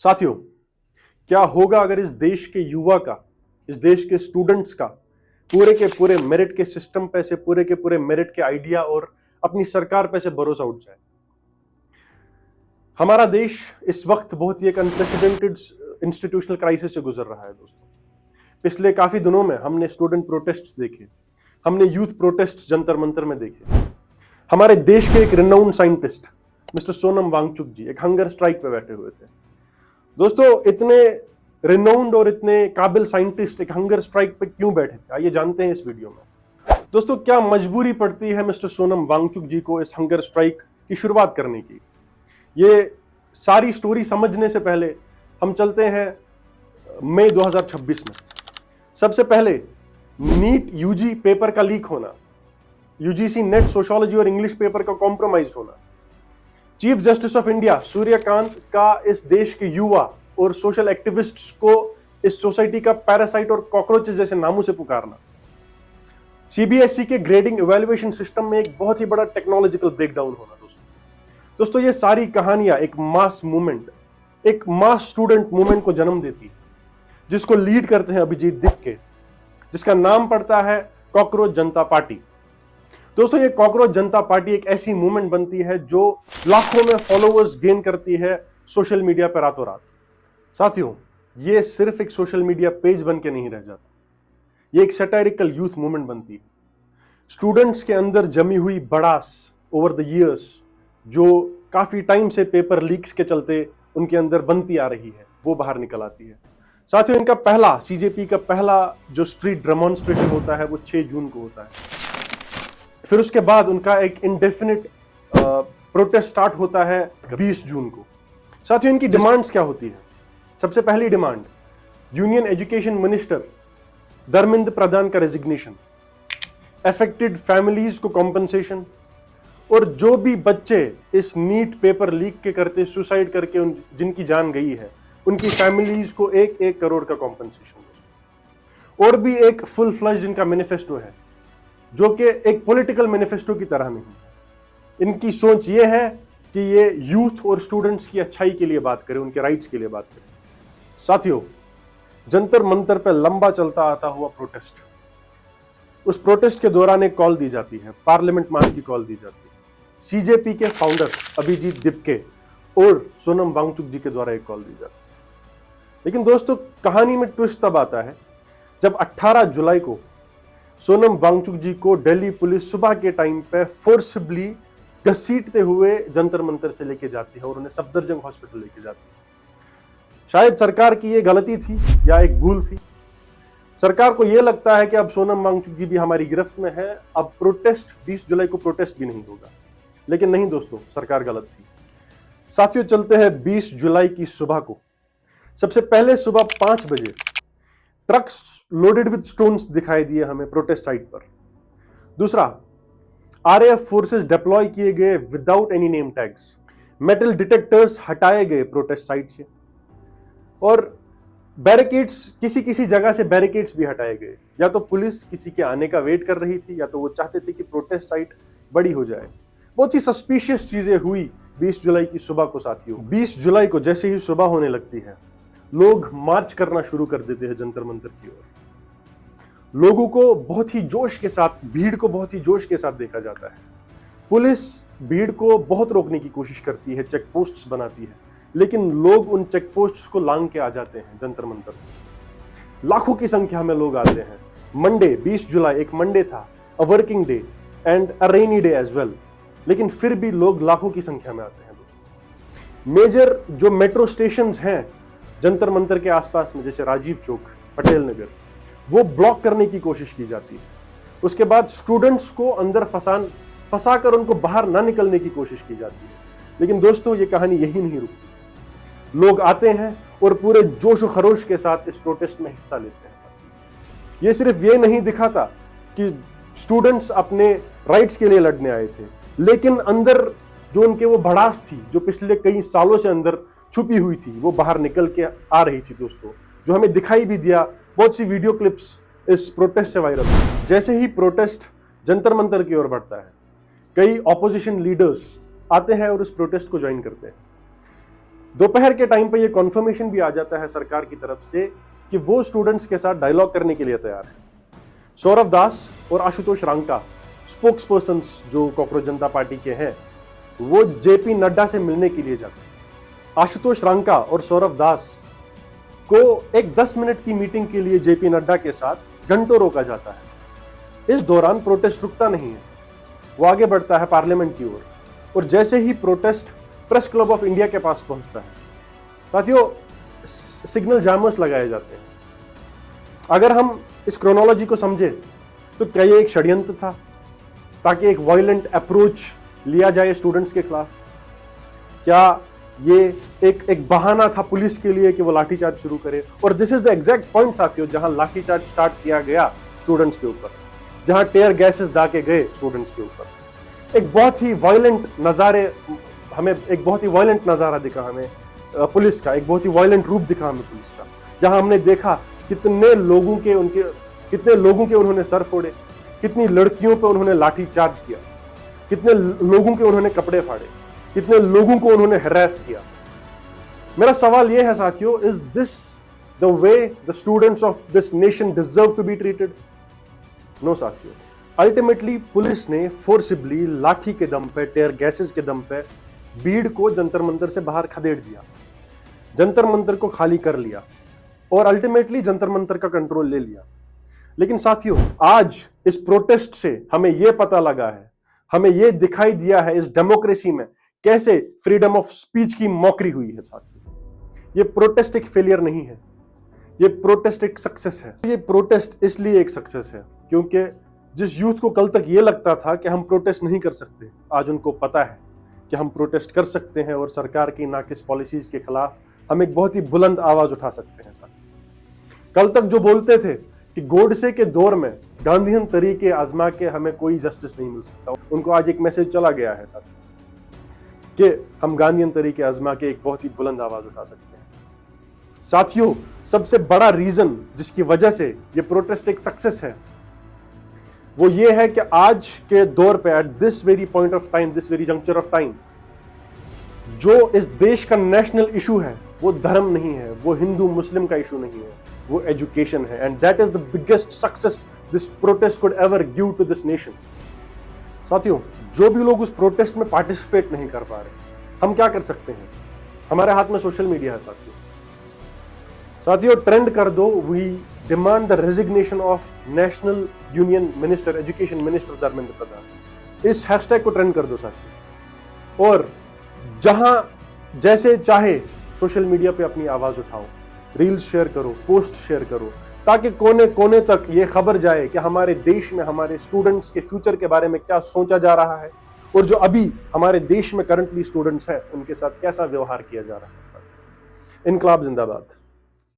साथियों, क्या होगा अगर इस देश के युवा का, इस देश के स्टूडेंट्स का पूरे के पूरे मेरिट के सिस्टम पे से, पूरे के पूरे मेरिट के आइडिया और अपनी सरकार पे से भरोसा उठ जाए। हमारा देश इस वक्त बहुत ही एक अनप्रेसिडेंटेड इंस्टीट्यूशनल क्राइसिस से गुजर रहा है दोस्तों। पिछले काफी दिनों में हमने स्टूडेंट प्रोटेस्ट्स देखे, हमने यूथ प्रोटेस्ट्स जंतर मंतर में देखे। हमारे देश के एक renowned scientist mister Sonam Wangchuk ji एक हंगर स्ट्राइक पे बैठे हुए थे। दोस्तों, इतने रिनाउंड और इतने काबिल साइंटिस्ट एक हंगर स्ट्राइक पे क्यों बैठे थे, आइए जानते हैं इस वीडियो में। दोस्तों, क्या मजबूरी पड़ती है मिस्टर सोनम वांगचुक जी को इस हंगर स्ट्राइक की शुरुआत करने की? ये सारी स्टोरी समझने से पहले हम चलते हैं मई 2026 में। सबसे पहले नीट यूजी पेपर का लीक होना, यूजीसी नेट सोशियोलॉजी और इंग्लिश पेपर का कॉम्प्रोमाइज होना, chief justice of India Suryakant का इस देश के युवा और सोशल एक्टिविस्ट्स को इस सोसाइटी का पैरासाइट और कॉकरोचेस जैसे नामों से पुकारना, सीबीएसई के ग्रेडिंग इवैल्यूएशन सिस्टम में एक बहुत ही बड़ा टेक्नोलॉजिकल ब्रेकडाउन होना। दोस्तों, ये सारी कहानियां एक मास मूवमेंट, एक मास स्टूडेंट मूवमेंट को जन्म देती है, जिसको लीड करते हैं अभिजीत दीपके, जिसका नाम पड़ता है कॉकरोच जनता पार्टी। दोस्तों, ये कॉकरोच जनता पार्टी एक ऐसी मूवमेंट बनती है जो लाखों में फॉलोअर्स गेन करती है सोशल मीडिया पर रातों रात। साथियों, ये सिर्फ एक सोशल मीडिया पेज बन के नहीं रह जाता, ये एक सैटारिकल यूथ मूवमेंट बनती है। स्टूडेंट्स के अंदर जमी हुई बड़ास ओवर द ईयर्स, जो काफी टाइम से पेपर लीक्स के चलते उनके अंदर बनती आ रही है, वो बाहर निकल आती है। साथियों, इनका पहला सीजेपी का पहला जो स्ट्रीट डेमोन्स्ट्रेशन होता है वो 6 जून को होता है। फिर उसके बाद उनका एक इंडेफिनिट प्रोटेस्ट स्टार्ट होता है 20 जून को। साथियों, इनकी डिमांड्स क्या होती है? सबसे पहली demand, union education minister Dharmendra Pradhan का रेजिग्नेशन, अफेक्टेड फैमिलीज को कॉम्पनसेशन, और जो भी बच्चे इस नीट पेपर लीक के करते सुसाइड करके जिनकी जान गई है, उनकी फैमिलीज को 1-1 करोड़ का कॉम्पनसेशन। और भी एक फुल फ्लश इनका मैनिफेस्टो है, जो कि एक पॉलिटिकल मैनिफेस्टो की तरह नहीं है। इनकी सोच ये है कि ये यूथ और स्टूडेंट्स की अच्छाई के लिए बात करें, उनके राइट्स के लिए बात करें। साथियों, जंतर मंतर पे लंबा चलता आता हुआ प्रोटेस्ट, उस प्रोटेस्ट के दौरान एक कॉल दी जाती है, पार्लियामेंट मार्च की कॉल दी जाती है। सीजेपी के फाउंडर अभिजीत दीपके और सोनम वांगचुक जी के द्वारा एक कॉल दी जाती है। लेकिन दोस्तों, कहानी में ट्विस्ट तब आता है जब 18 जुलाई को सोनम वांगचुक जी को दिल्ली पुलिस सुबह के टाइम पे फोर्सबली घसीटते हुए जंतर मंतर से लेके जाती है और उन्हें सफदरजंग हॉस्पिटल लेके जाती है। शायद सरकार की ये गलती थी या एक भूल थी। सरकार को यह लगता है कि अब सोनम वांगचुक जी भी हमारी गिरफ्त में है, अब प्रोटेस्ट 20 जुलाई को प्रोटेस्ट भी नहीं होगा। लेकिन नहीं दोस्तों, सरकार गलत थी। साथियों, चलते हैं 20 जुलाई की सुबह को। सबसे पहले सुबह 5 बजे ट्रक्स लोडेड विद स्टोन्स दिखाई दिए हमें प्रोटेस्ट साइट पर। दूसरा, आरएएफ फोर्सेस डिप्लॉय किए गए without any name tags, metal detectors हटाए गए प्रोटेस्ट साइट से, और बैरिकेड्स, किसी किसी जगह से बैरिकेड्स भी हटाए गए। या तो पुलिस किसी के आने का वेट कर रही थी, या तो वो चाहते थे कि प्रोटेस्ट साइट बड़ी हो जाए। बहुत ही सस्पिशियस चीजें हुई 20 जुलाई की सुबह को। साथियों, 20 जुलाई को जैसे ही सुबह होने लगती है, लोग मार्च करना शुरू कर देते हैं जंतर मंतर की ओर। लोगों को बहुत ही जोश के साथ, भीड़ को बहुत ही जोश के साथ देखा जाता है। पुलिस भीड़ को बहुत रोकने की कोशिश करती है, चेक पोस्ट्स बनाती है, लेकिन लोग उन चेक पोस्ट्स को लांघ के आ जाते हैं जंतर मंतर। लाखों की संख्या में लोग आते हैं। मंडे 20 जुलाई एक मंडे था, a working day and a rainy day as well, लेकिन फिर भी लोग लाखों की संख्या में आते हैं दोस्तों। मेजर जो मेट्रो स्टेशंस हैं जंतर मंतर के आसपास में, जैसे राजीव चौक, पटेल नगर, वो ब्लॉक करने की कोशिश की जाती है। उसके बाद स्टूडेंट्स को अंदर फंसाकर उनको बाहर ना निकलने की कोशिश की जाती है। लेकिन दोस्तों, ये कहानी यही नहीं रुकती। लोग आते हैं और पूरे जोश और खरोश के साथ इस प्रोटेस्ट में हिस्सा लेते हैं। साथ ये सिर्फ ये नहीं दिखाता कि स्टूडेंट्स अपने राइट्स के लिए लड़ने आए थे, लेकिन अंदर जो उनके वो भड़ास थी, जो पिछले कई सालों से अंदर छुपी हुई थी, वो बाहर निकल के आ रही थी दोस्तों, जो हमें दिखाई भी दिया। बहुत सी वीडियो क्लिप्स इस प्रोटेस्ट से वायरल हुई। जैसे ही प्रोटेस्ट जंतर मंतर की ओर बढ़ता है, कई ऑपोजिशन लीडर्स आते हैं और उस प्रोटेस्ट को ज्वाइन करते हैं। दोपहर के टाइम पे ये कॉन्फर्मेशन भी आ जाता है सरकार की तरफ से कि वो स्टूडेंट्स के साथ डायलॉग करने के लिए तैयार है। सौरभ दास और आशुतोष रांका स्पोक्स पर्सन्स जो कॉकरोच जनता पार्टी के हैं, वो जेपी नड्डा से मिलने के लिए जाते हैं। आशुतोष रांका और सौरभ दास को एक 10 मिनट की मीटिंग के लिए जेपी नड्डा के साथ घंटों रोका जाता है। इस दौरान प्रोटेस्ट रुकता नहीं है, वो आगे बढ़ता है पार्लियामेंट की ओर, और जैसे ही protest press club of India के पास पहुंचता है, साथियों सिग्नल जैमर्स लगाए जाते हैं। अगर हम इस क्रोनोलॉजी को समझे तो क्या ये एक षड्यंत्र था ताकि एक वायलेंट अप्रोच लिया जाए स्टूडेंट्स के खिलाफ? क्या ये एक बहाना था पुलिस के लिए कि वो लाठीचार्ज शुरू करे? और this is the exact point साथियों, जहां लाठीचार्ज स्टार्ट किया गया स्टूडेंट्स के ऊपर, जहां टेयर गैसेस दागे गए स्टूडेंट्स के ऊपर। एक बहुत ही वायलेंट नजारा दिखा हमें पुलिस का, एक बहुत ही वायलेंट रूप दिखा हमें पुलिस का, जहां हमने देखा कितने लोगों के उन्होंने सर फोड़े, कितनी लड़कियों पे उन्होंने लाठी चार्ज किया, कितने लोगों के उन्होंने कपड़े फाड़े, कितने लोगों को उन्होंने हरास किया। मेरा सवाल यह है साथियों, is this the way the students of this nation deserve to be treated? No साथियों, अल्टीमेटली पुलिस ने फोर्सिबली लाठी के दम पे, टेयर गैसेस के दम पे भीड़ को जंतर मंतर से बाहर खदेड़ दिया, जंतर मंतर को खाली कर लिया और अल्टीमेटली जंतर मंतर का कंट्रोल ले लिया। लेकिन साथियों, आज इस प्रोटेस्ट से हमें यह पता लगा है, हमें यह दिखाई दिया है इस डेमोक्रेसी में कैसे फ्रीडम ऑफ स्पीच की मॉकरी हुई है। साथियों, ये प्रोटेस्ट एक फेलियर नहीं है, ये प्रोटेस्ट एक सक्सेस है। ये प्रोटेस्ट इसलिए एक सक्सेस है क्योंकि जिस यूथ को कल तक ये लगता था कि हम प्रोटेस्ट नहीं कर सकते, आज उनको पता है कि हम प्रोटेस्ट कर सकते हैं और सरकार की नाकिस पॉलिसीज के खिलाफ हम एक बहुत ही बुलंद आवाज उठा सकते हैं। साथियों, कल तक जो बोलते थे कि गोडसे के दौर में गांधीयन तरीके आजमा के हमें कोई जस्टिस नहीं मिल सकता, उनको आज एक मैसेज चला गया है साथियों कि हम गांधीयन तरीके आजमा के एक बहुत ही बुलंद आवाज उठा सकते हैं। साथियों, सबसे बड़ा रीजन जिसकी वजह से ये प्रोटेस्ट एक सक्सेस है, वो ये है कि आज के दौर पे, at this very point of time, this very juncture of time, जो इस देश का नेशनल इशू है वो धर्म नहीं है, वो हिंदू मुस्लिम का इशू नहीं है, वो एजुकेशन है। And that is the biggest success this protest could ever give to this nation. साथियों, जो भी लोग उस प्रोटेस्ट में पार्टिसिपेट नहीं कर पा रहे, हम क्या कर सकते हैं? हमारे हाथ में सोशल मीडिया है साथियों, ट्रेंड कर दो, we demand the resignation of national union minister, education minister Dharmendra Pradhan. इस हैशटैग को ट्रेंड कर दो साथियों, और जहां जैसे चाहे सोशल मीडिया पे अपनी आवाज उठाओ, रील्स शेयर करो, पोस्ट शेयर करो, ताकि कोने कोने तक ये खबर जाए कि हमारे देश में हमारे स्टूडेंट्स के फ्यूचर के बारे में क्या सोचा जा रहा है और जो अभी हमारे देश में करंटली स्टूडेंट्स हैं उनके साथ कैसा व्यवहार किया जा रहा है। साथियों, इनकलाब जिंदाबाद।